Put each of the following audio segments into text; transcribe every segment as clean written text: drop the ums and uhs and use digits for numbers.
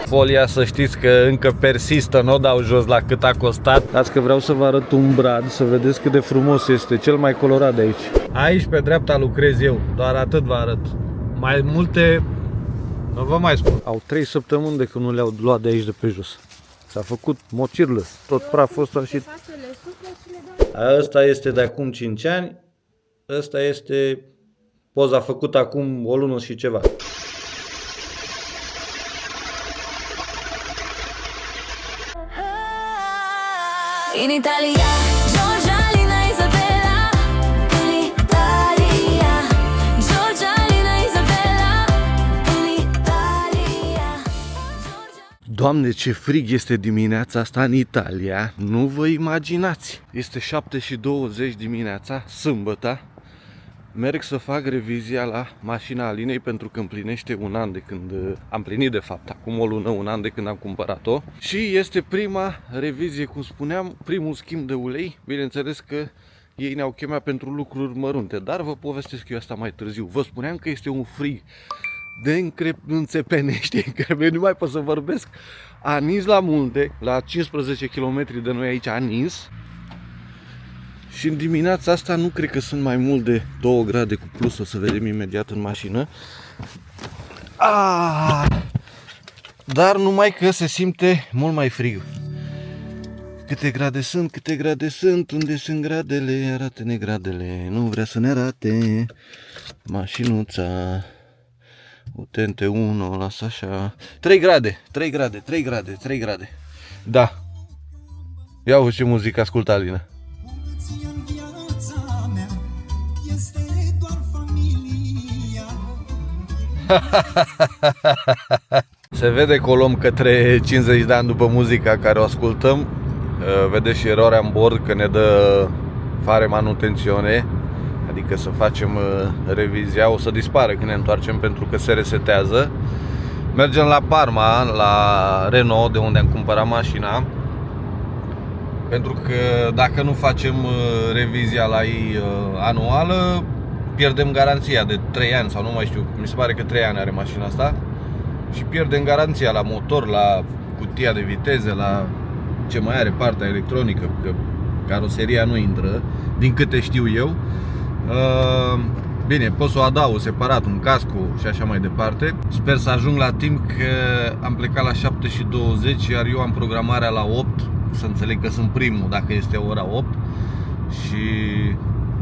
Folia să știți că încă persistă, nu o dau jos la cât a costat. Dați că vreau să vă arăt un brad, să vedeți cât de frumos este, cel mai colorat de aici. Aici pe dreapta lucrez eu, doar atât vă arăt. Mai multe, nu vă mai spun. Au 3 săptămâni de când nu le-au luat de aici de pe jos. S-a făcut mocirlă, tot praful ăsta și... Ăsta este de acum 5 ani, ăsta este poza făcută acum o lună și ceva. In Italia, Giorgia, Lina, Isabella. In Italia, Giorgia, Lina, Isabella. In Italia, Giorgia. Doamne, ce frig este dimineața asta în Italia, nu vă imaginați. Este 7:20 dimineața, sâmbătă. Merg să fac revizia la mașina Alinei pentru că împlinește un an de când am plinit, de fapt, acum o lună, un an de când am cumpărat-o. Și este prima revizie, cum spuneam, primul schimb de ulei. Bineînțeles că ei ne-au chemat pentru lucruri mărunte, dar vă povestesc eu asta mai târziu. Vă spuneam că este un frig de înțepenește, nu mai pot să vorbesc. A nins la munte, la 15 km de noi aici a nins. Și în dimineața asta nu cred că sunt mai mult de 2 grade cu plus, o să vedem imediat în mașină. Dar numai că se simte mult mai frig. Câte grade sunt, câte grade sunt, unde sunt gradele, arată-ne gradele, nu vrea să ne arate mașinuța. Utente 1, lasă așa. 3 grade, 3 grade, 3 grade, 3 grade. Da. Ia uite ce muzică ascultă Alina. Se vede că o luăm către 50 de ani după muzica care o ascultăm. Vedeți și eroarea în bord, că ne dă fare manutențione, adică să facem revizia, o să dispară când ne întoarcem pentru că se resetează. Mergem la Parma, la Renault, de unde am cumpărat mașina, pentru că dacă nu facem revizia la ei anuală, pierdem garanția de 3 ani sau nu mai știu, mi se pare că 3 ani are mașina asta. Și pierdem garanția la motor, la cutia de viteze, la ce mai are partea electronică, că caroseria nu intră, din câte știu eu. Bine, pot să o adaug separat, un casco și așa mai departe. Sper să ajung la timp, că am plecat la 7:20, iar eu am programarea la 8, să înțeleg că sunt primul dacă este ora 8. Și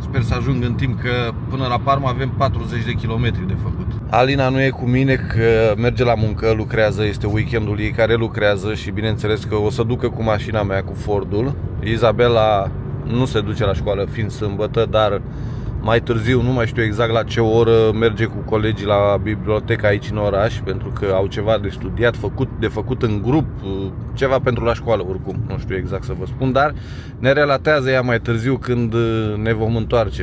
sper să ajung în timp, că până la Parma avem 40 de kilometri de făcut. Alina nu e cu mine, că merge la muncă, lucrează, este weekendul ei care lucrează și bineînțeles că o să ducă cu mașina mea, cu Fordul. Izabela nu se duce la școală fiind sâmbătă, dar mai târziu, nu mai știu exact la ce oră, merge cu colegii la biblioteca aici în oraș, pentru că au ceva de studiat, de făcut în grup, ceva pentru la școală oricum, nu știu exact să vă spun, dar ne relatează ea mai târziu când ne vom întoarce.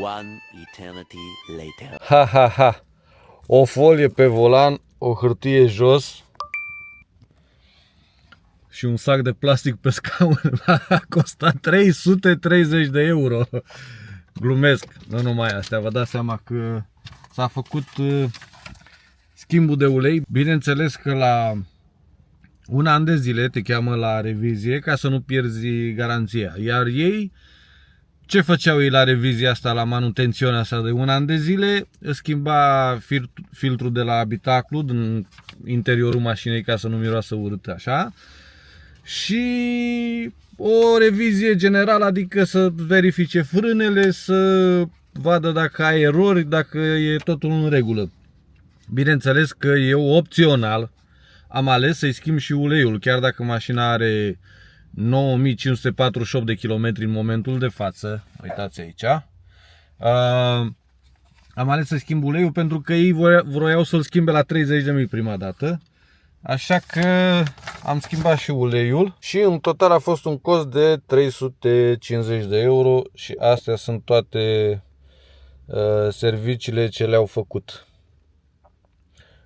One eternity later. Ha, ha, ha. O folie pe volan, o hârtie jos și un sac de plastic pe scaun. A costat 330 de euro. Glumesc, nu numai astea. Vă dați seama că s-a făcut schimbul de ulei. Bineînțeles că la un an de zile te cheamă la revizie ca să nu pierzi garanția. Iar ei, ce făceau ei la revizia asta, la manutențiunea asta de un an de zile? Schimba filtrul de la habitaclu din interiorul mașinii ca să nu miroasă urât, așa. Și o revizie generală, adică să verifice frânele, să vadă dacă ai erori, dacă e totul în regulă. Bineînțeles că eu opțional am ales să-i schimb și uleiul, chiar dacă mașina are 9548 de kilometri în momentul de față. Uitați aici. Am ales să schimb uleiul pentru că ei vroiau să-l schimbe la 30.000 prima dată. Așa că am schimbat și uleiul și în total a fost un cost de 350 de euro și astea sunt toate serviciile ce le-au făcut.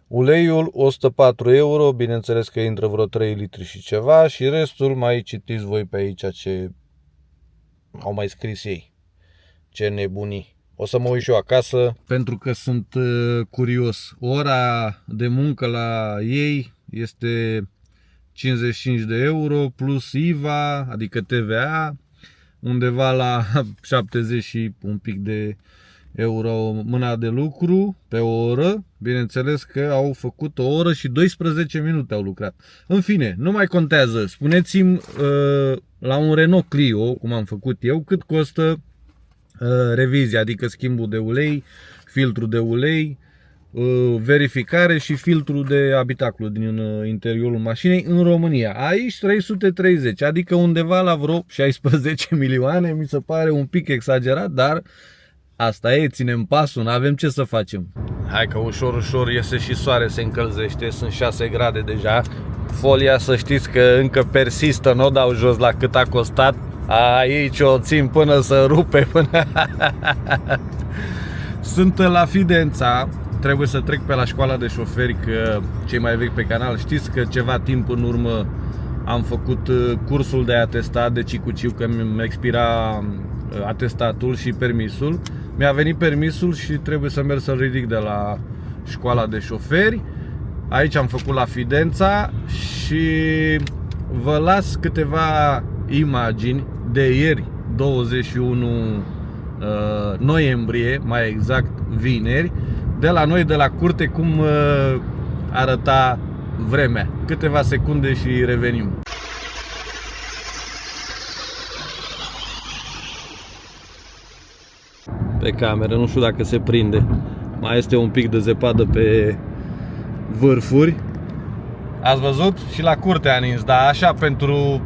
Uleiul 104 euro, bineînțeles că intră vreo 3 litri și ceva și restul mai citiți voi pe aici ce au mai scris ei. Ce nebunii. O să mă uit și eu acasă pentru că sunt curios. Ora de muncă la ei este 55 de euro plus IVA, adică TVA, undeva la 70 și un pic de euro mâna de lucru pe o oră. Bineînțeles că au făcut o oră și 12 minute au lucrat. În fine, nu mai contează. Spuneți-mi la un Renault Clio, cum am făcut eu, cât costă revizia, adică schimbul de ulei, filtru de ulei, verificare și filtru de habitaclu din interiorul mașinii în România. Aici 330, adică undeva la vreo 16 milioane, mi se pare un pic exagerat, dar asta e, ținem pasul, nu avem ce să facem. Hai că ușor, ușor iese și soare, se încălzește, sunt 6 grade deja. Folia, să știți că încă persistă, nu o dau jos la cât a costat. Aici o țin până să rupe, până... Sunt la Fidența, trebuie să trec pe la școala de șoferi, că cei mai vechi pe canal știți că ceva timp în urmă am făcut cursul de atestat de cicuciu, că mi expira atestatul și permisul. Mi-a venit permisul și trebuie să merg să-l ridic de la școala de șoferi. Aici am făcut la Fidența și vă las câteva imagini de ieri, 21 noiembrie, mai exact vineri, de la noi, de la curte, cum arăta vremea. Câteva secunde și revenim. Pe cameră, nu știu dacă se prinde. Mai este un pic de zăpadă pe vârfuri. Ați văzut? Și la curte a nins, dar așa pentru,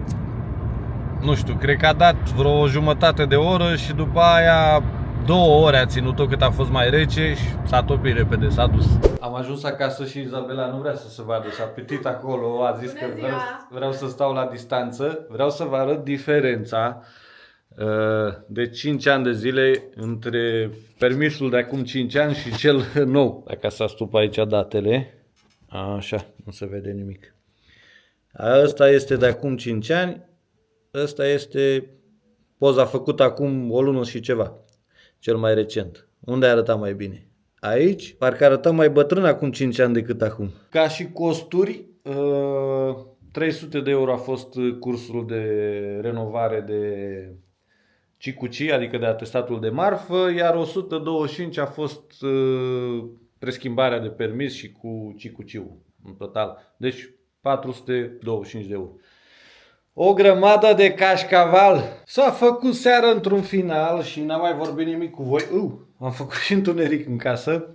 nu știu, cred că a dat vreo jumătate de oră și după aia 2 ore a ținut-o, cât a fost mai rece și s-a topit repede, s-a dus. Am ajuns acasă și Izabela nu vrea să se vadă, s-a pitit acolo, a zis că vreau să stau la distanță, vreau să vă arăt diferența de 5 ani de zile între permisul de acum 5 ani și cel nou. Dacă s-a stupat aici datele, așa, nu se vede nimic. Asta este de acum 5 ani, ăsta este poza făcută acum o lună și ceva, cel mai recent. Unde arăta mai bine? Aici, parcă arăta mai bătrân acum 5 ani decât acum. Ca și costuri, 300 de euro a fost cursul de renovare de cicuci, adică de atestatul de marfă, iar 125 a fost preschimbarea de permis și cu cicuciul în total. Deci 425 de euro. O grămadă de cașcaval. S-a făcut seară într-un final și n-am mai vorbit nimic cu voi. Am făcut și întuneric în casă.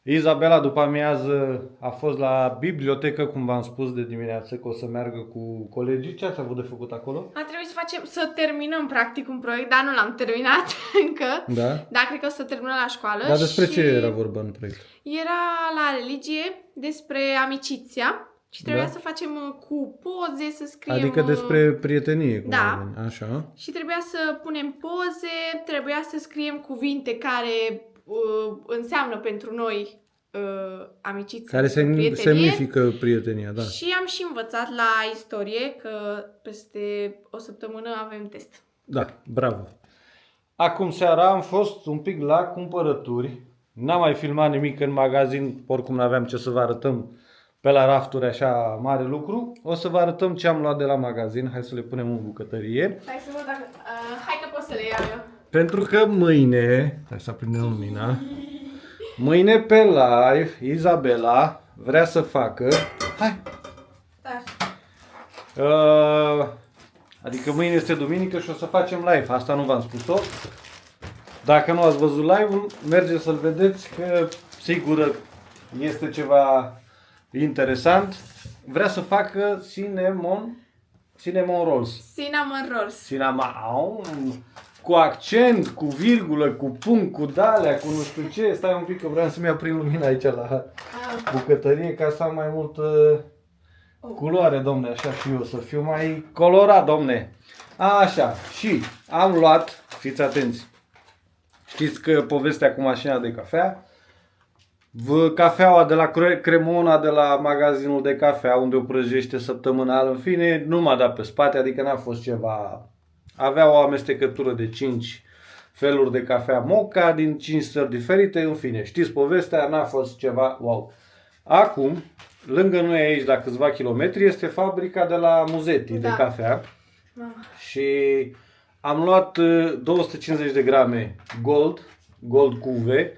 Izabela după amiază a fost la bibliotecă, cum v-am spus de dimineață, că o să meargă cu colegii. Ce ați avut de făcut acolo? A trebuit să terminăm practic un proiect, dar nu l-am terminat încă. Da? Dar cred că o să terminăm la școală. Dar despre și ce era vorba în proiect? Era la religie despre amiciția și trebuia Da? să facem cu poze, să scriem... Adică despre prietenie. Cum Da. ar veni. Așa. Și trebuia să punem poze, trebuia să scriem cuvinte care înseamnă pentru noi amiciție, Care prietenie. semnifică prietenia, da. Și am și învățat la istorie că peste o săptămână avem test. Da, bravo. Acum seara am fost un pic la cumpărături. N-am mai filmat nimic în magazin, oricum n-aveam ce să vă arătăm pe la rafturi așa mare lucru. O să vă arătăm ce am luat de la magazin. Hai să le punem în bucătărie. Hai să văd dacă... hai că pot să le iau eu. Pentru că mâine, hai să aprindem lumina, mâine pe live Izabela vrea să facă, Da. Adică mâine este duminică și o să facem live, asta nu v-am spus-o. Dacă nu ați văzut live-ul, mergeți să-l vedeți, că sigur este ceva interesant. Vrea să facă cinnamon rolls. Cinnamon rolls. Cu accent, cu virgulă, cu punct, cu dalea, cu nu știu ce. Stai un pic că vreau să-mi aprind lumina aici la bucătărie ca să am mai multă culoare, domne, așa și eu, să fiu mai colorat, domne. Așa, și am luat, fiți atenți, știți că povestea cu mașina de cafea, cafeaua de la Cremona, de la magazinul de cafea, unde o prăjește săptămânal, în fine, nu m-a dat pe spate, adică n-a fost ceva avea o amestecătură de 5 feluri de cafea moca din 5 stări diferite, în fine, știți povestea, n-a fost ceva wow. Acum, lângă noi aici, la câțiva kilometri, este fabrica de la Muzetti de cafea și am luat 250 de grame Gold Cuve.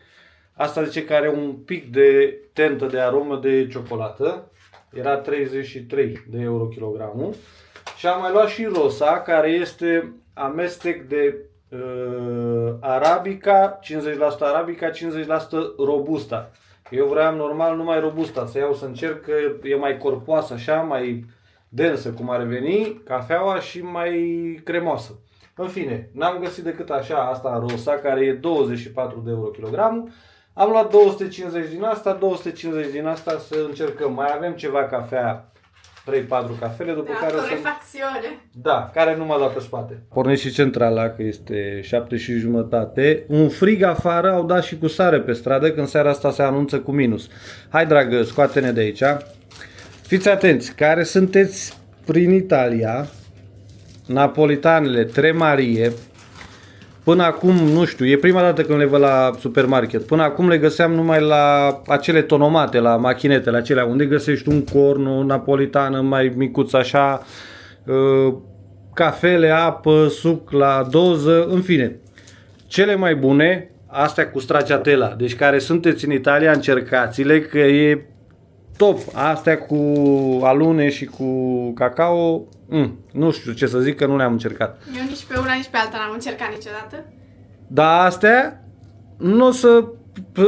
Asta zice că are un pic de tentă de aromă de ciocolată. Era 33 de euro kilogramul. Și am mai luat și Rosa, care este amestec de Arabica, 50% Arabica, 50% Robusta. Eu vreau normal numai Robusta, să iau să încerc că e mai corpoasă așa, mai densă cum ar veni, cafeaua și mai cremoasă. În fine, n-am găsit decât așa asta Rosa, care e 24 de euro kilogramul. Am luat 250 din asta, 250 din asta să încercăm. Mai avem ceva cafea, 3-4 cafele, după care o să... Da, care nu m-a dat pe spate. Pornește și centrala, că este 7:30. Un frig afară, au dat și cu sare pe stradă, când seara asta se anunță cu minus. Hai, dragă, scoate-ne de aici. Fiți atenți, care sunteți prin Italia, napolitanele Tre Marie, până acum, nu știu, e prima dată când le văd la supermarket. Până acum le găseam numai la acele tonomate, la machinetele acelea, unde găsești un corn, o napolitană mai micuț așa, cafele, apă, suc la doză, în fine. Cele mai bune, astea cu stracciatella, deci care sunteți în Italia, încercați-le, că e top. Astea cu alune și cu cacao, nu știu ce să zic, că nu le-am încercat. Eu nici pe una, nici pe alta n-am încercat niciodată. Dar astea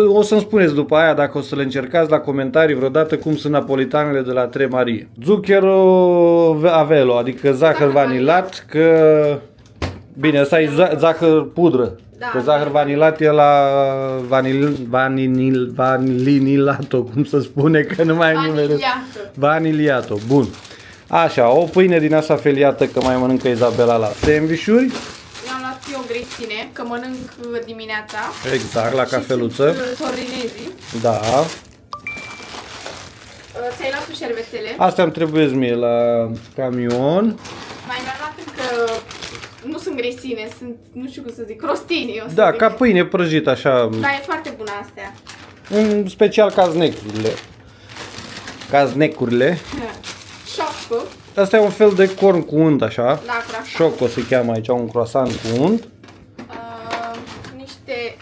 o să-mi spuneți după aia, dacă o să le încercați la comentarii vreodată, cum sunt napolitanele de la Tre Marie. Zucchero avelo, adică zahăr vanilat, că... Bine, asta e zahăr pudră. Da, că zahăr vanilat e la vanilinilato, cum se spune, că nu mai numele. Vaniliato, bun. Așa, o pâine din asta feliată, că mai mănâncă Izabela la sandvișuri. Mi-am luat eu grăsime, că mănânc dimineața. Exact, la cafeluță. Și torinezi. Da. Ți-ai luat tu șervețele. Astea îmi trebuie mie la camion. Mai mi-am luat încă... Nu sunt grăsime, sunt, nu știu cum să zic, crostini. Da, ca pâine prăjită, așa. Da, e foarte bună astea. În special caznecurile. Șocco. Asta e un fel de corn cu unt, așa. Da, croissant. Șocco se cheamă aici, un croissant cu unt. Niște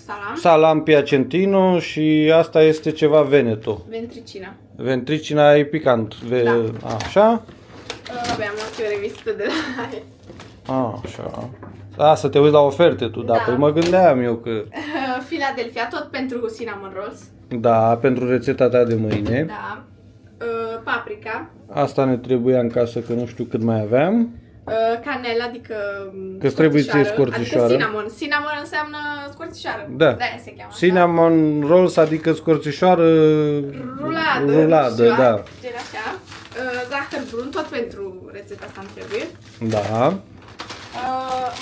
salam. Salam piacentino și asta este ceva veneto. Ventricina. Ventricina e picant. Așa. Am luat eu o revistă de la aia. Așa. A, să te uiți la oferte tu, da, păi mă gândeam eu că... Philadelphia, tot pentru cinnamon rolls. Da, pentru rețeta ta de mâine. Da. Paprika. Asta ne trebuia în casă, că nu știu cât mai aveam. Canela, adică că-ți trebuie ție scorțișoară. Adică cinnamon. Cinnamon înseamnă scorțișoară. Da. De-aia se cheamă. Cinnamon rolls, adică scorțișoară ruladă, da. Gen așa. Zahăr brun, tot pentru rețeta asta îmi trebuie. Da.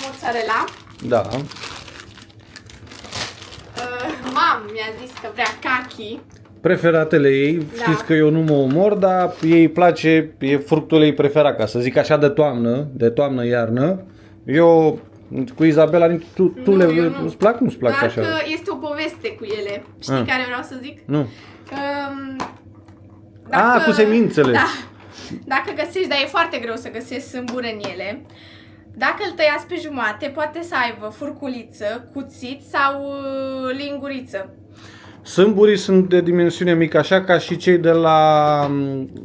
Mozzarella. Da. Mam mi-a zis că vrea kaki. Preferatele ei, Da. știți că eu nu mă omor, dar ei îi place, e fructul ei preferat, ca să zic așa, de toamnă-iarnă. Eu cu Izabela, tu îți plac? Nu-ți plac Dar așa? că este o poveste cu ele. Știi care vreau să zic? Nu. Dacă, cu semințele. Da. Dacă găsești, dar e foarte greu să găsești sâmburi în ele. Dacă îl tăiați pe jumate, poate să aibă furculiță, cuțit sau linguriță. Sâmburii sunt de dimensiune mică, așa ca și cei de la,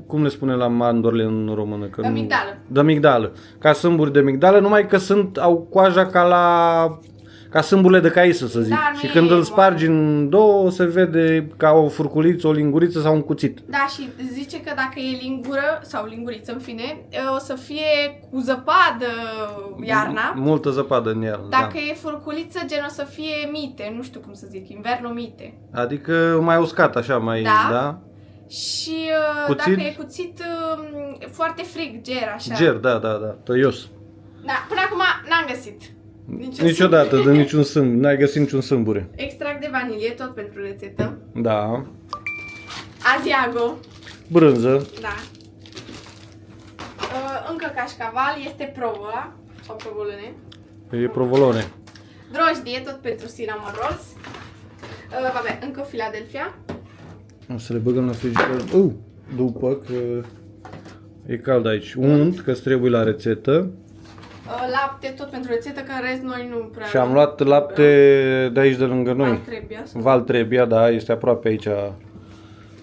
cum le spune la mandorile în română? Că De migdală. De migdală. Ca sâmburi de migdală, numai că au coaja ca sâmburile de caisă, să zic. Da, și când îl spargi în două, se vede ca o furculiță, o linguriță sau un cuțit. Da, și zice că dacă e lingură sau linguriță, în fine, o să fie cu zăpadă iarna. Multă zăpadă în iarnă. Dacă e furculiță, gen o să fie mite, nu știu cum să zic, invernul mite. Adică mai uscat, așa, mai, da? Și cuțit? dacă e cuțit, foarte frig, ger, așa. Ger, da, tăios. Da, până acum n-am găsit. Niciodată, de niciun sâmbure, n-ai găsit niciun sâmbure. Extract de vanilie, tot pentru rețetă. Da. Asiago. Brânză. Da. Încă cașcaval, este provo ăla. O provolone. E provolone. Drojdie, tot pentru cinnamon rolls. Vabbè, încă o Philadelphia. O să le băgăm la frigider. După că e cald aici. Unt, că trebuie la rețetă. Lapte, tot pentru rețetă, că în rest noi nu prea... Și am luat lapte de aici de lângă noi. Valtrebia, da, este aproape aici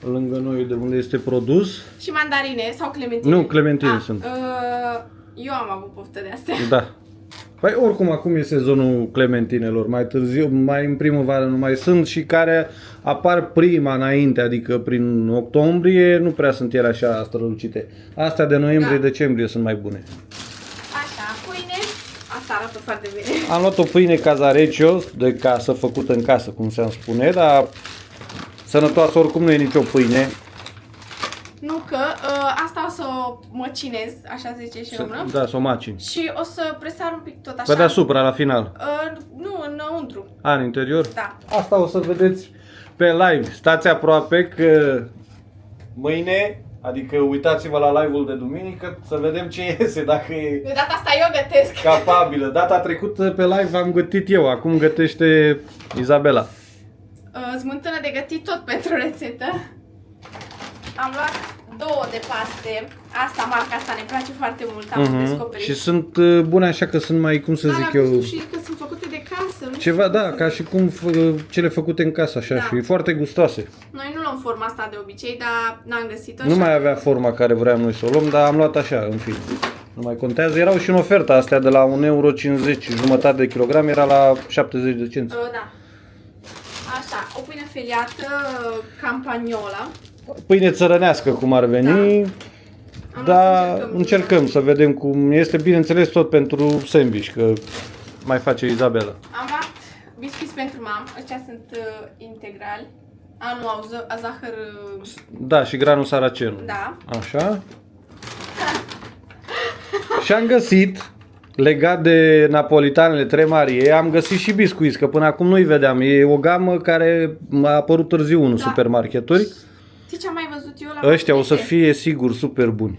lângă noi de unde este produs. Și mandarine sau clementine? Nu, clementine sunt. Eu am avut poftă de astea. Da. Păi oricum acum e sezonul clementinelor, mai târziu, mai în primăvară nu mai sunt și care apar prima înainte, adică prin octombrie, nu prea sunt ele așa strălucite. Astea de noiembrie-decembrie sunt mai bune. Așa, pâine, asta arată foarte bine. Am luat o pâine Casareccio de casă, făcută în casă, cum se-am spune, dar sănătoasă oricum nu e nicio pâine. Nu că asta o să o măcinez, așa zice și română. Da, să o macini. Și o să presar un pic tot așa. Pe deasupra, la final. Nu, înăuntru. În interior? Da. Asta o să vedeți pe live. Stați aproape că mâine, adică uitați-vă la live-ul de duminică să vedem ce iese, dacă e De data asta eu gătesc. capabilă. Data trecută pe live am gătit eu, acum gătește Izabela. Smântână de gătit tot pentru rețetă. Am luat 2 de paste. Asta, marca asta ne place foarte mult, am descoperit. Și sunt bune așa că sunt mai, cum să zic la eu, gustul și că sunt făcute de casă. Nu ceva, știu da, cum să ca zic. și cum cele făcute în casă așa, Da. și foarte gustoase. Noi nu luăm forma asta de obicei, dar n-am găsit-o. Nu mai avea forma care vreau noi să o luăm, dar am luat așa, în fine. Nu mai contează. Erau și în ofertă astea de la 1,50 €, jumătate de kilogram, era la 70 de cenți. Da. Așa, o pâine feliată, campagnola. Pâine țărănească, cum ar veni, dar încercăm să vedem cum este, bineînțeles tot pentru sandwich, că mai face Izabela. Am luat biscuiți pentru mam, ăștia sunt integrali. Nu au zahăr, Da, și granul saracen. da. Așa. Și am găsit, legat de napolitanele Tre Marie, am găsit și biscuiți, că până acum nu-i vedeam. E o gamă care a apărut târziu în supermarketuri. Știi ce am mai văzut eu la Ăștia o să machinete? fie sigur super buni.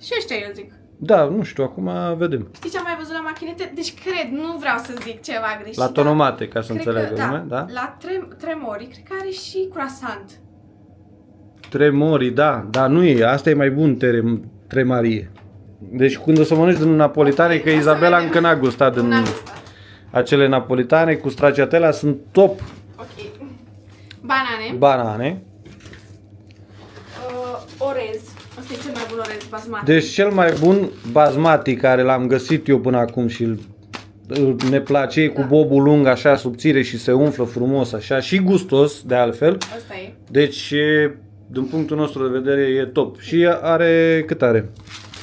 Și ăștia eu zic. Da, nu știu, acum vedem. Știi ce am mai văzut la machinete? Deci cred, nu vreau să zic ceva greșit. La tonomate, ca să cred înțeleagă că, lumea, da? La Tremori, cred că are și croissant. Tremori, da, dar nu e, asta e mai bun Tre Marie. Deci când o să mănânci din napolitane, că hai să Izabela vedem. încă n-a gustat din N-am gustat. acele napolitane cu stracciatella, sunt top. Ok. Banane. Banane. Orez. Asta e cel mai bun orez, basmati. Deci cel mai bun basmati care l-am găsit eu până acum și ne place, e cu bobul lung așa subțire și se umflă frumos așa și gustos de altfel. Asta e. Deci din punctul nostru de vedere e top. Și are, cât are?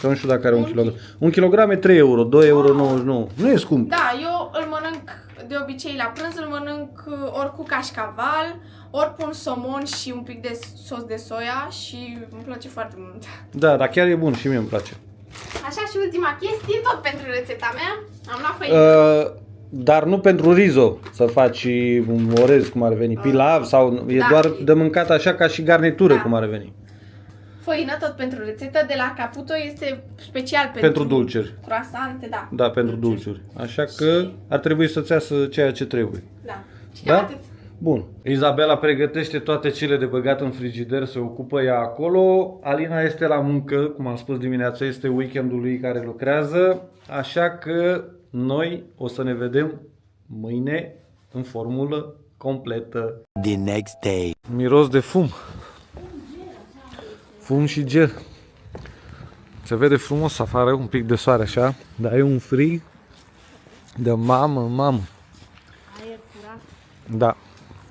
Că nu știu dacă are 1 kg. 1 kg e 3 euro, 2,99 €. Nu e scump. Da, eu îl mănânc de obicei la prânz, îl mănânc ori cu cașcaval, ori pun somon și un pic de sos de soia și îmi place foarte mult. Da, dar chiar e bun și mie îmi place. Așa, și ultima chestie, tot pentru rețeta mea, am luat făină. Dar nu pentru rizo să faci un orez cum ar veni, pilav sau e Da. doar de mâncat așa ca și garnitură cum ar veni. Făină tot pentru rețetă, de la Caputo este special Pentru dulciuri. croissante, da. Da, pentru dulciuri. Așa că ar trebui să-ți iasă ceea ce trebuie. Da. Și Da? cam atât. Bun. Izabela pregătește toate cele de băgat în frigider, se ocupă ea acolo. Alina este la muncă, cum am spus dimineața, este weekendul lui care lucrează. Așa că noi o să ne vedem mâine în formulă completă. The next day. Miros de fum. Fum și gel. Se vede frumos afară, un pic de soare așa, dar e un frig de mamă. Da.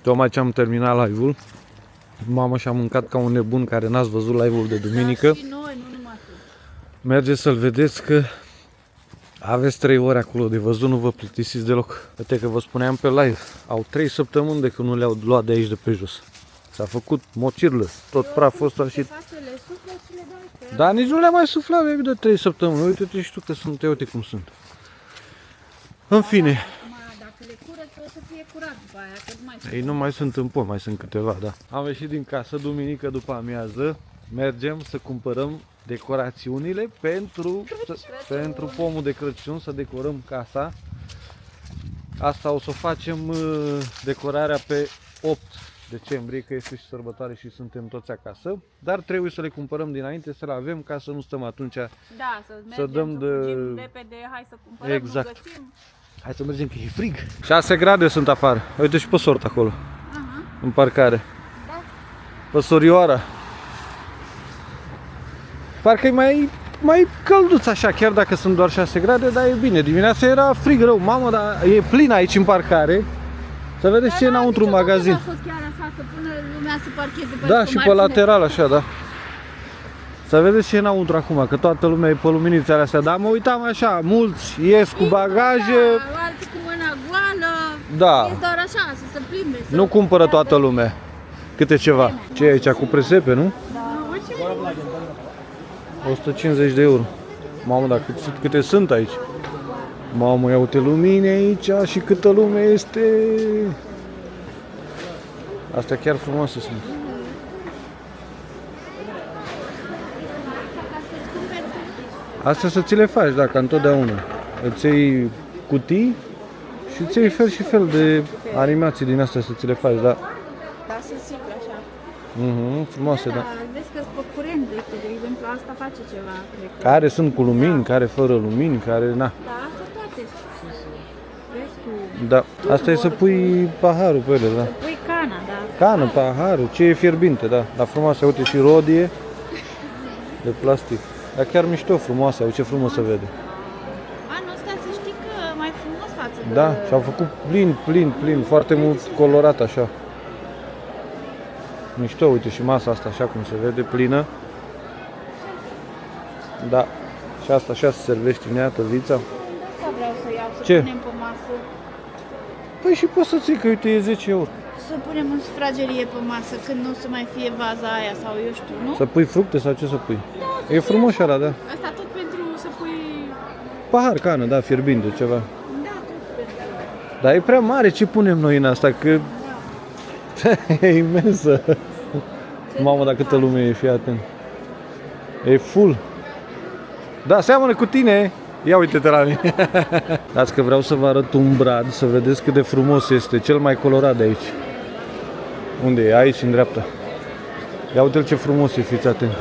Tocmai ce am terminat live-ul. Mama și-a mâncat ca un nebun care n-ați văzut live-ul de duminică. Și noi, nu numai tu. Mergeți să-l vedeți că aveți 3 ore acolo de văzut, nu vă plictisiți deloc. Uite că vă spuneam pe live, au 3 săptămâni de când nu le-au luat de aici de pe jos. S-a făcut mocirlă, tot praful ăsta și... Le suflă și le dai. Dar nici nu le-am mai suflat, baby, de 3 săptămâni. Uite-te și tu că sunt, uite cum sunt. În fine, Dacă le curăț, o să fie curat după aia, că nu mai ei nu mai sunt în pom, mai sunt câteva, da. Am ieșit din casă duminică după amiază. mergem să cumpărăm decorațiunile pentru pomul de Crăciun, să decorăm casa. Asta o să facem decorarea pe 8 decembrie, că este și sărbătoare și suntem toți acasă. Dar trebuie să le cumpărăm dinainte, să le avem, ca să nu stăm atunci. Da, să mergem, dăm să fugim repede, hai să cumpărăm, Exact. nu găsim. Hai să mergem, că e frig. 6 grade sunt afară. Uite și pe sort acolo, în parcare. Păsorioara. Parcă e mai călduț așa, chiar dacă sunt doar 6 grade, dar e bine. Dimineața era frig rău, mamă, dar e plin aici în parcare. Să vedeți ce e înăuntru în magazin. A fost chiar așa, să pună lumea să parcheze pe Da, și pe lateral așa, da. Să vedeți ce e înăuntru acum, că toată lumea e pe luminițele astea. Dar mă uitam așa, mulți ies cu bagaje. Da, alții cu mâna goală. Da. Ies doar așa, să se plimbe. să- Nu cumpără toată lumea câte ceva. Ce e aici cu presepe, nu? Da. 150 de euro. Mamă, dar câte sunt aici? Mamă, ia uite lumini aici și câtă lume este. Astea chiar frumoase sunt. Astea să ți le faci, da, ca întotdeauna. Îți iei cutii și îți iei fel și fel de animații din astea să ți le faci, da. Da, sunt simple așa. Frumoase, da. Vezi că sunt pe curent, de exemplu, asta face ceva, cred că. Care sunt cu lumini, care fără lumini, care, na. Da, asta toate. Vezi cu... Da, asta e să pui paharul pe ele, da. Pui cana, da. Cană, paharul, ce e fierbinte, da. Dar frumoasă, uite și rodie de plastic. Dar chiar mișto, frumoasă, uite ce frumos se vede. Anul ăsta să știi că mai frumos față de... Da, și au făcut plin, foarte mult colorat așa. Mișto, uite și masa asta așa cum se vede, plină. Da, și asta așa se servește în ea, tăvița. Asta vreau să iau, să Ce? punem pe masă. Păi și poți să ții, că uite e 10 euro. Să punem în sufragerie pe masă, când nu o să mai fie vaza aia sau eu știu, nu? Să pui fructe sau ce să pui? E frumos ăla, da. Asta tot pentru să pui... Pahar, cană, da, fierbinte, ceva. Da, tot pentru... Dar e prea mare, ce punem noi în asta? Că e imensă. Mamă, dar câtă lume e, fii atent. E full. Da, seamănă cu tine. Ia uite-te la mine. Dați că vreau să vă arăt un brad, să vedeți cât de frumos este, cel mai colorat de aici. Unde e? Aici, în dreapta. Ia uite-l ce frumos e, fiți atent.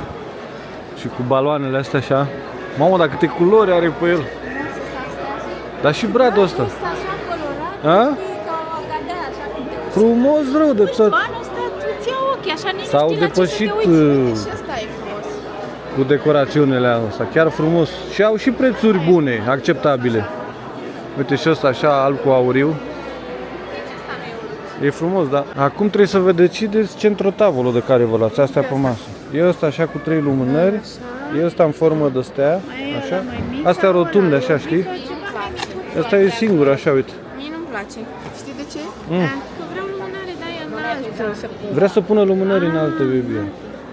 Și cu baloanele astea așa. Mamă, dar câte culori are pe el. Dar și bradul ăsta. Asta așa colorat, A? ca o gadea, așa cum te... Frumos rău de tot. Anul ăsta îți ia ochii, așa nici S-au nu știi la ce să depășit te uiți. Și asta e frumos. cu decorațiunile astea, chiar frumos. Și au și prețuri bune, acceptabile. Uite și ăsta așa, alb cu auriu. E frumos, da. Acum trebuie să vă decideți centrotavolul de care vă luați, astea pe masă. E ăsta așa cu 3 lumânări, e ăsta în formă de stea, așa. Astea rotunde, așa, știi? Ăsta e singur, așa, uite. Mie nu-mi place. Știi de ce? Mm. Că vreau lumânare, dar ea nu ajută să pun. Vrea să pună lumânări înalte, baby.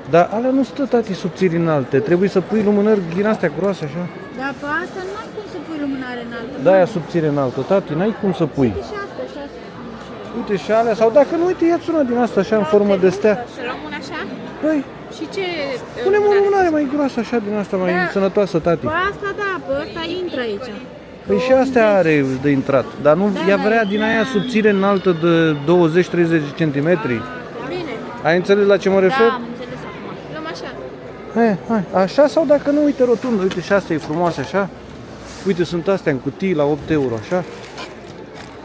Dar alea nu stă, tati, subțiri înalte. Trebuie să pui lumânări din astea groase, așa. Dar pe asta nu ai cum să pui lumânare înaltă. Da, aia subțire înaltă, tati, n-ai cum să pui. Și asta, și asta. Uite și alea, sau dacă nu, uite, ia-ți una din asta, așa, în formă de stea. Să luăm una așa? Păi, Și ce... punem o lumânare mai groasă, așa, din asta, mai sănătoasă, tati. Pe asta da, pe asta intră aici. Păi și astea are de intrat, dar nu, ea vrea din aia subțire înaltă de 20-30 centimetri. Bine, Ai înțeles la ce mă refer? Da, am înțeles acum. luăm așa. Hai, așa sau dacă nu, uite rotundă, uite și asta e frumoasă, așa. Uite, sunt astea în cutii la 8 euro, așa.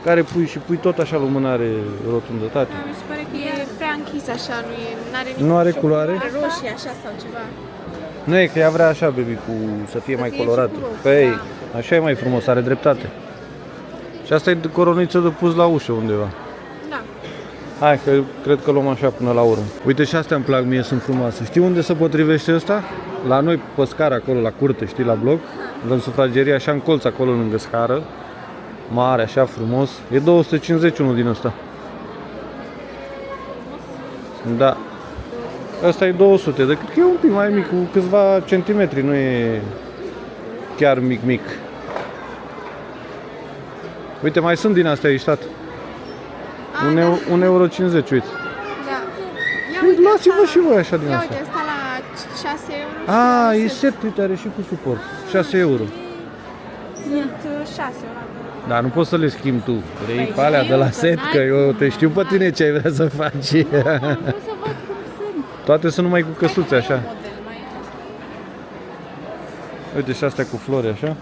Care pui și pui tot așa lumânare rotundă, tati. Mi se pare că e prea închis așa, n-are Nu are culoare? roșie așa sau ceva. Nu e că ea vrea așa, baby, cu să fie mai colorat. Păi, așa e mai frumos, are dreptate. Și asta e de coroniță de pus la ușă undeva. Da. Hai, că cred că luăm așa până la urmă. Uite și astea îmi plac mie, sunt frumoase. Știi unde se potrivește ăsta? La noi pe scară, acolo la curte, știi, la bloc. În sufragerie, așa în colț, acolo lângă scară. Mare, așa frumos. E 250 unul din ăsta. Da. Ăsta e 200, decât că e un pic mai mic, cu câțiva centimetri, nu e chiar mic. Uite, mai sunt din astea aici, tată. 1,50 euro, uite. Da. Ia Luați-vă și voi așa din Ia asta. uite, asta la 6 euro. A, e set, uite, are și cu suport. 6 euro. Sunt 6 euro. Dar nu poți să le schimbi tu. Vrei pe alea de la set, că eu te știu pe tine ce ai vrea să faci. Vreau să văd cum sunt. Toate sunt numai cu căsuțe, așa. Uite și astea cu flori, așa.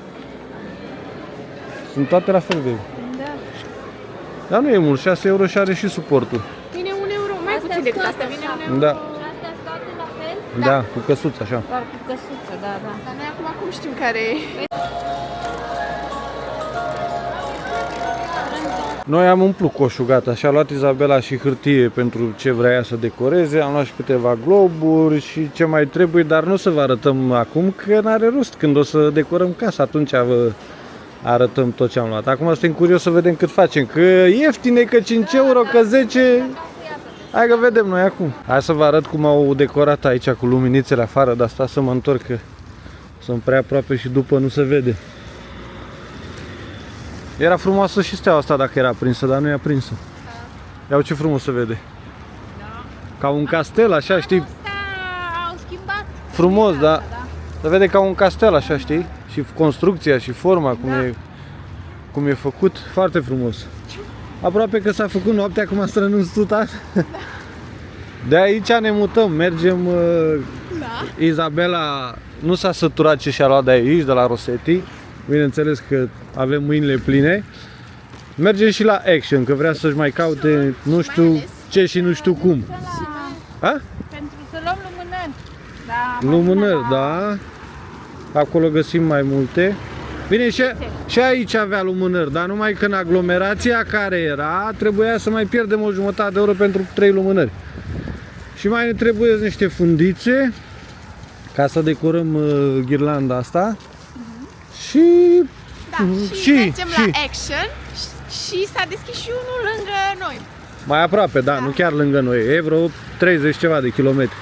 Sunt toate la fel de... Da. Dar nu e mult, 6 euro și are și suportul. Vine 1 euro, mai puțin decât asta, vine 1 euro. Da, Astea sunt toate la fel? da, cu căsuță, așa. Doar cu căsuță, da, da. Dar noi acum cum știm care e? Noi am umplut coșul, gata, și a luat Izabela și hârtie pentru ce vrea ea să decoreze, am luat și câteva globuri și ce mai trebuie, dar nu o să vă arătăm acum, că n-are rost. Când o să decorăm casa, atunci vă arătăm tot ce am luat. Acum suntem curios să vedem cât facem, că ieftine, că 5 euro, că 10... Hai că vedem noi acum. Hai să vă arăt cum au decorat aici cu luminițele afară, dar sta să mă întorc, că sunt prea aproape și după nu se vede. Era frumoasă și steaua asta dacă era aprinsă, dar nu e aprinsă. Iau ce frumos se vede. Ca un castel, așa, știi? Asta au schimbat. Frumos, da. Se vede ca un castel, așa, știi? Și construcția și forma, cum e făcut, foarte frumos. Aproape că s-a făcut noaptea, acum strănând stutat. De aici ne mutăm, mergem. Izabela nu s-a săturat ce și-a luat de aici, de la Rosetti. Bineînțeles că avem mâinile pline. Mergem și la Action, că vrea să-și mai caute nu știu ce și nu știu cum. A? Pentru să luăm lumânări. Da, Lumânări, da. Acolo găsim mai multe. Bine, și aici avea lumânări, dar numai că în aglomerația care era, trebuia să mai pierdem o jumătate de oră pentru 3 lumânări. Și mai ne trebuie niște fundițe ca să decorăm ghirlanda asta. Și... Da, și mergem la Action și s-a deschis și unul lângă noi. Mai aproape, da, nu chiar lângă noi, e vreo 30 ceva de kilometri.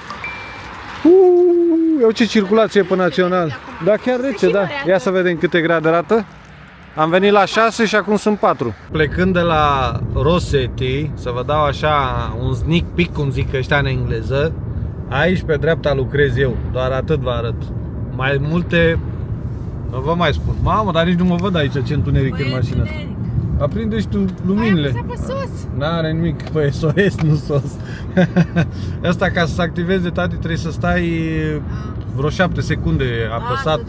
Eu ce circulație pe național. Da, chiar rece, da. Ia să vedem câte grade arată. Am venit la 6 și acum sunt 4. Plecând de la Rosetti, să vă dau așa un sneak peek, cum zic ăștia în engleză. Aici pe dreapta lucrez eu, doar atât vă arăt. Mai multe, nu vă mai spun. Mamă, dar nici nu mă văd aici ce întuneric în mașină. Aprinde și tu luminile. Ai apăsat pe sus. N-are nimic, pe SOS, nu SOS. Asta ca să se activeze, tati, trebuie să stai vreo 7 secunde apăsat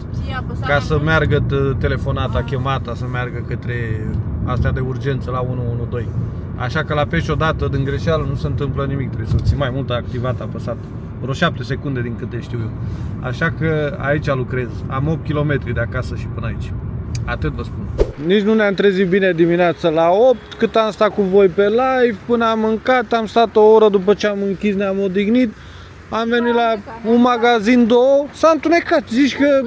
ca să meargă telefonata, chemata, să meargă către astea de urgență la 112. Așa că la pești odată, din greșeală, nu se întâmplă nimic, trebuie să ții mai mult activat, apăsat. Vreo 7 secunde din câte știu eu. Așa că aici lucrez. Am 8 km de acasă și până aici. Atât vă spun. Nici nu ne-am trezit bine dimineața la 8, cât am stat cu voi pe live, până am mâncat, am stat o oră după ce am închis, ne-am odihnit, am venit la un magazin, 2, s-a întunecat, zici că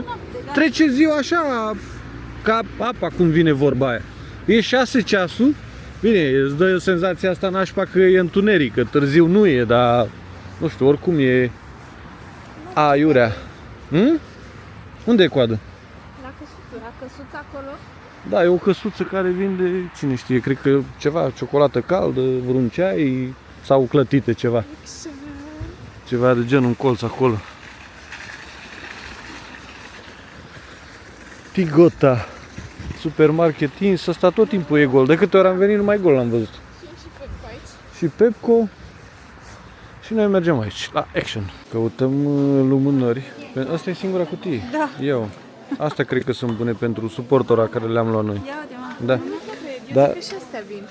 trece ziua așa, ca apa, cum vine vorba aia. E 6 ceasul, bine, îți dă senzația asta nașpa că e întuneric, că târziu nu e, dar nu știu, oricum e aiurea. Unde e coadă? La căsuța acolo. Da, e o căsuță care vinde, cine știe, cred că ceva, ciocolată caldă, vreun ceai sau clătite ceva. Ceva de genul în colț acolo. Tigota, supermarket ins, ăsta tot timpul e gol. De câte ori am venit, numai gol l-am văzut. Și Pepco. Și noi mergem aici, la Action. Căutăm lumânări. Asta e singura cutie. Da. Eu. Asta cred că sunt bune pentru suportora care le-am luat noi. Ia uite, mă. Da. Eu Da. zic că și astea vin.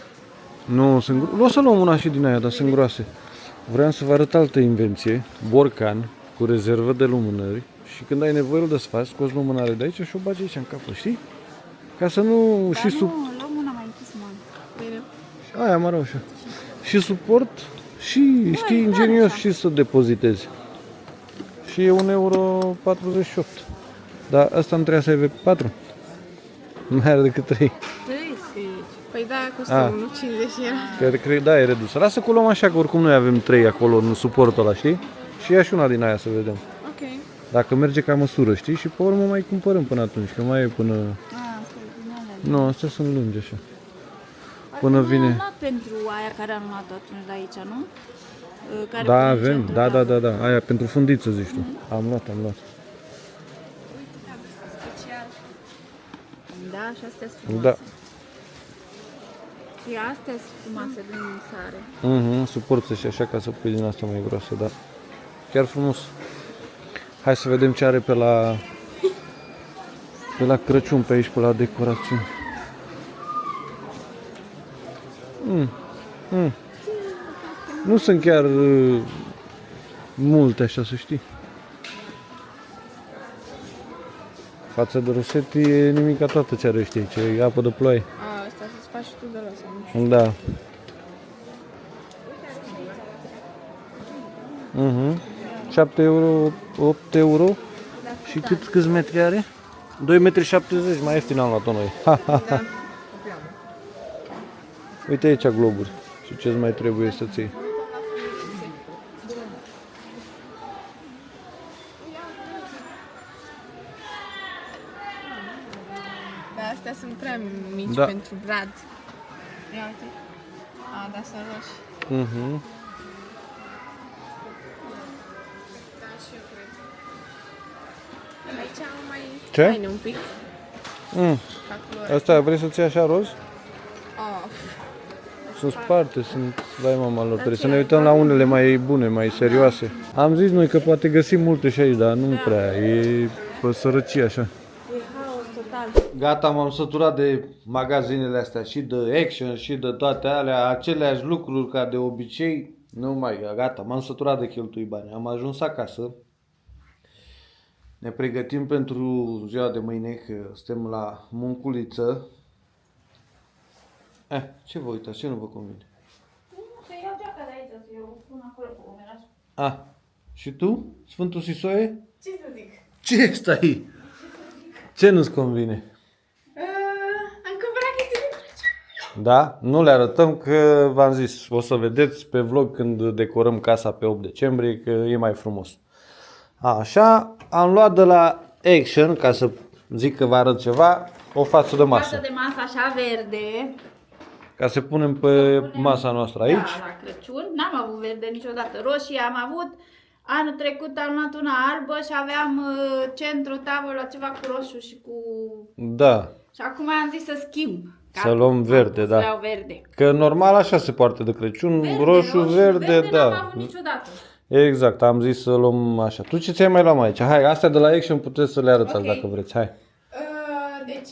Nu, sunt o să luăm una și din aia, dar sunt groase. Vreau să vă arăt altă invenție. Borcan cu rezervă de lumânări. Și când ai nevoie, îl desfaci, scoți lumânare de aici și o bagi aici în capă, știi? Ca să nu... Dar și nu, sub... luăm una mai închisă, mă. Aia mă rog așa. Și suport și știi, ingenios și să depozitezi. Și e 1,48 euro. Dar asta nu trebuia să aibă 4. Nu mai are decât 3. Păi da, costă 1,50 era. Cred, da, e redusă. Lasă că o luăm așa, că oricum noi avem 3 acolo în suportul ăla, știi? Și ia și una din aia să vedem. Ok. Dacă merge ca măsură, știi? Și pe urmă mai cumpărăm până atunci, că mai e până... Asta e din alea. Nu, astea sunt lungi așa. Până vine... Am luat pentru aia care am luat atunci de aici, nu? care Da, pune avem. centru, Da. Aia pentru fundiță, zici tu. Am luat. Da, și astea sunt frumoase. Da. Și astea sunt frumoase din sare. Suporță și așa ca să pui din asta mai groasă, da. Chiar frumos. Hai să vedem ce are pe la Crăciun, pe aici, pe la decorațiuni. Nu sunt chiar multe, așa să știi. Față de rosetti e nimica toată ce are, știi, ce e apă de ploaie. A, asta să-ți faci tu de la sau nu știu. Da. 7 euro, 8 euro. Și câți metri are? 2,70 m, mai ieftin am luat-o noi. Uite aici globuri. Și ce-ți mai trebuie să ții? Dar astea sunt prea mici Da. pentru brad. Ia uite. A, da, sunt roșii. Aici am mai Ce? faine un pic. Ca culoare. Asta vrei să ții așa roz? Of. Sunt sparte, sunt la mama lor. Trebuie să ne uităm la unele mai bune, mai serioase. Am zis noi că poate găsim multe și aici, dar nu prea. E pe sărăcie așa. E haos total. Gata, m-am săturat de magazinele astea și de Action și de toate alea, aceleași lucruri ca de obicei. Nu mai, gata, m-am săturat de cheltui bani. Am ajuns acasă. Ne pregătim pentru ziua de mâine, că suntem la munculiță. Ce vă uitați? Ce nu vă convine? Să iau geaca de aici, să eu pun acolo cu omeraș. Și tu? Sfântul Sisoie? Ce să zic? Ce stai? Ce nu-ți convine? Am cumpărat chestii de Crăciun. Da? Nu le arătăm că v-am zis, o să vedeți pe vlog când decorăm casa pe 8 decembrie, că e mai frumos. Așa, am luat de la Action, ca să zic că vă arăt ceva, o față de masă. Față de masă așa verde. Ca să punem pe masa noastră aici. Da, la Crăciun. N-am avut verde niciodată. Roșii am avut. Anul trecut am luat una albă și aveam centru tavă ceva cu roșu și cu... Da, Și acum am zis să schimb. să luăm verde, Să da. iau verde. Că normal așa se poartă de Crăciun, roșu, verde, da. N-am avut niciodată. Exact, am zis să luăm așa. Tu ce ți-ai mai luat aici? Hai, astea de la Action puteți să le arătați Ok. dacă vreți, hai. Deci,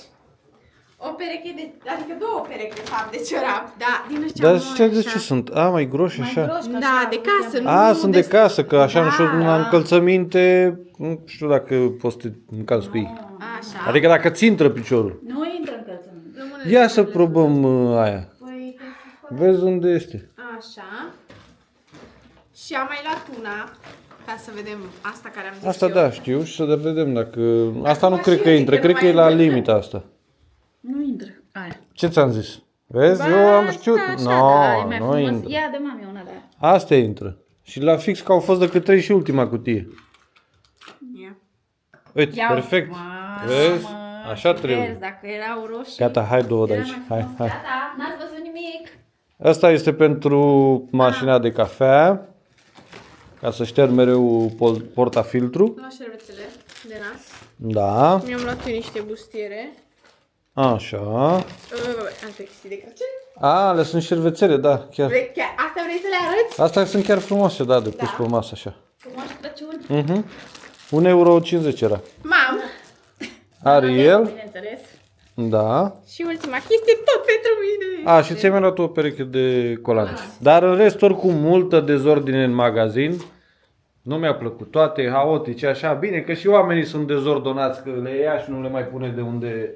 o pereche de, adică două perechi de fapt de ciorap, da, din ăștia Dar mari, de ce așa. sunt? Mai groși așa. Da, de casă, nu A, sunt de de casă, că așa nu știu, Da. la încălțăminte, nu știu dacă poți să te încalți cu ei. Așa. Adică dacă ți intră piciorul. Nu intră în încălțământ. Ia să probăm aia. Păi, Vezi unde este. Așa. Și am mai luat una, ca să vedem asta care am zis Asta eu. da, știu și să vedem dacă... Asta nu Acum cred și că eu zic intră, că cred nu că e mai la intră. limita asta. nu intră. Aia. Ce ți-am zis? Vezi? Ba, Eu am asta știut. așa, No, da, e mai nu frumos. intră. Ia de mami una de aia. Astea intră. Și la fix că au fost decât 3 și ultima cutie. Ia. Uite, Ia perfect. Mamă, Vezi? Așa vezi, trebuie. dacă erau roșii. Gata, hai două de era aici. mai Hai, frumos. hai. Gata, n-ați văzut nimic. Asta este pentru mașina de cafea. Ca să șterg mereu portafiltru. Am luat șervețele de nas. Da. Mi-am luat eu niște bustiere. Așa. Alte chestii de Crăciun. Ale sunt șervețele, da, chiar. Chiar, asta vrei să le arăți? Astea sunt chiar frumoase, da, de pus pe masă așa. Frumos Crăciun. 1,50 € era. Mam. Ariel, Bineînțeles. da. Și ultima chestie tot pentru mine. A, și ți-ai mai luat o pereche de colanți. Dar în rest, oricum, multă dezordine în magazin. Nu mi-a plăcut. Toate haotice, așa. Bine că și oamenii sunt dezordonați, că le ia și nu le mai pune de unde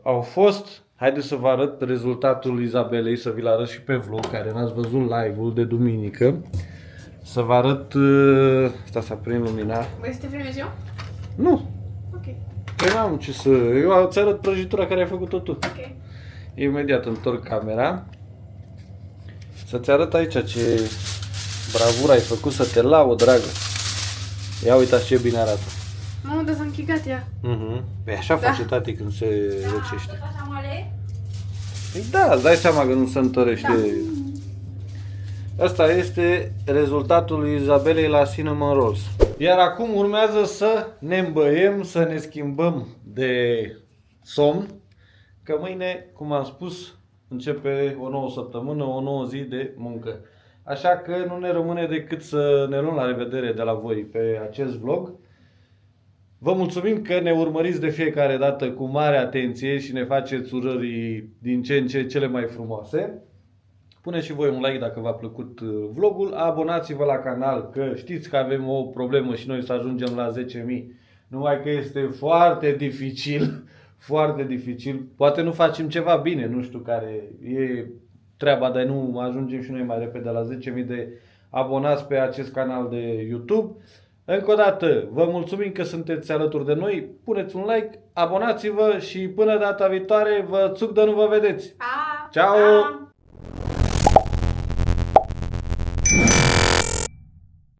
au fost. Haideți să vă arăt rezultatul Izabelei, să vi-l arăt și pe vlog, care n-ați văzut live-ul de duminică. Să vă arăt... Asta s-a prind lumina. Vrei să te filmezi eu? Nu, Ok. că n-am ce să... Eu îți arăt prăjitura care ai făcut-o tu. Ok. Imediat întorc camera. Să-ți arăt aici ce bravură ai făcut, să te laud, dragă. Ia uitați ce bine arată. Mamă, dar s-a închigat ea. Păi așa face tati când se răcește. Așa mare? Păi da, îți dai seama că nu se întărește. Ăsta este rezultatul lui Izabelei la Cinnamon Rolls. Iar acum urmează să ne îmbăiem, să ne schimbăm de somn, că mâine, cum am spus, începe o nouă săptămână, o nouă zi de muncă. Așa că nu ne rămâne decât să ne luăm la revedere de la voi pe acest vlog. Vă mulțumim că ne urmăriți de fiecare dată cu mare atenție și ne faceți urări din ce în ce cele mai frumoase. Puneți și voi un like dacă v-a plăcut vlogul, abonați-vă la canal, că știți că avem o problemă și noi să ajungem la 10.000. Numai că este foarte dificil, foarte dificil. Poate nu facem ceva bine, nu știu care e treaba, dar nu ajungem și noi mai repede la 10.000 de abonați pe acest canal de YouTube. Încă o dată, vă mulțumim că sunteți alături de noi, puneți un like, abonați-vă și până data viitoare vă țuc de nu vă vedeți. Pa! Ciao! Pa!